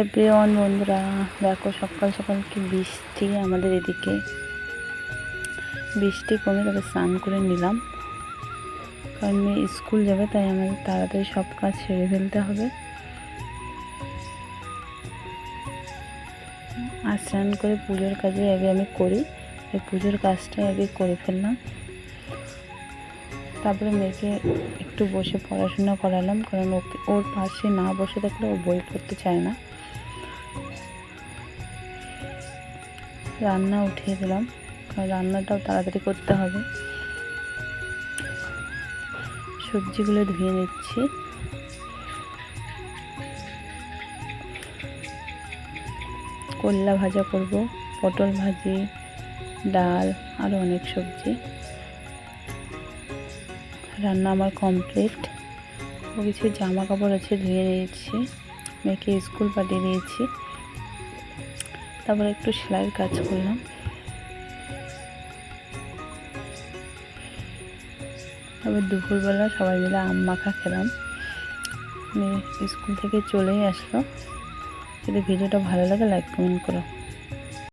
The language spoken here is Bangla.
এভরিওয়ান বন্ধুরা, দেখো সকাল সকাল কি বৃষ্টি আমাদের এদিকে। বৃষ্টি কমে তবে স্নান করে নিলাম, কারণ মেয়ে স্কুল যাবে, তাই আমাদের তাড়াতাড়ি সব কাজ সেরে ফেলতে হবে। আর স্নান করে পুজোর কাজে আগে আমি করি, তাই পুজোর কাজটা আগে করে ফেললাম। তারপরে মেয়েকে একটু বসে পড়াশোনা করালাম, কারণ ওর পাশে না বসে থাকলে ও বই পড়তে চায় না। রান্না উঠিয়ে দিলাম, কারণ রান্নাটাও তাড়াতাড়ি করতে হবে। সবজিগুলো ধুয়ে নিচ্ছি। করলা ভাজা করব, পটল ভাজি, ডাল, আরও অনেক সবজি। রান্না আমার কমপ্লিট। ও কিছু জামা কাপড় আছে, ধুয়ে নিয়েছি। মেয়েকে স্কুল পাঠিয়ে দিয়েছি। তারপরে একটু সেলাইয়ের কাজ করলাম। তারপর দুপুরবেলা সবাই মিলে আম মাখা খেলাম। মেয়ে স্কুল থেকে চলেই আসলো। যদি ভিডিওটা ভালো লাগে লাইক কমেন্ট করো।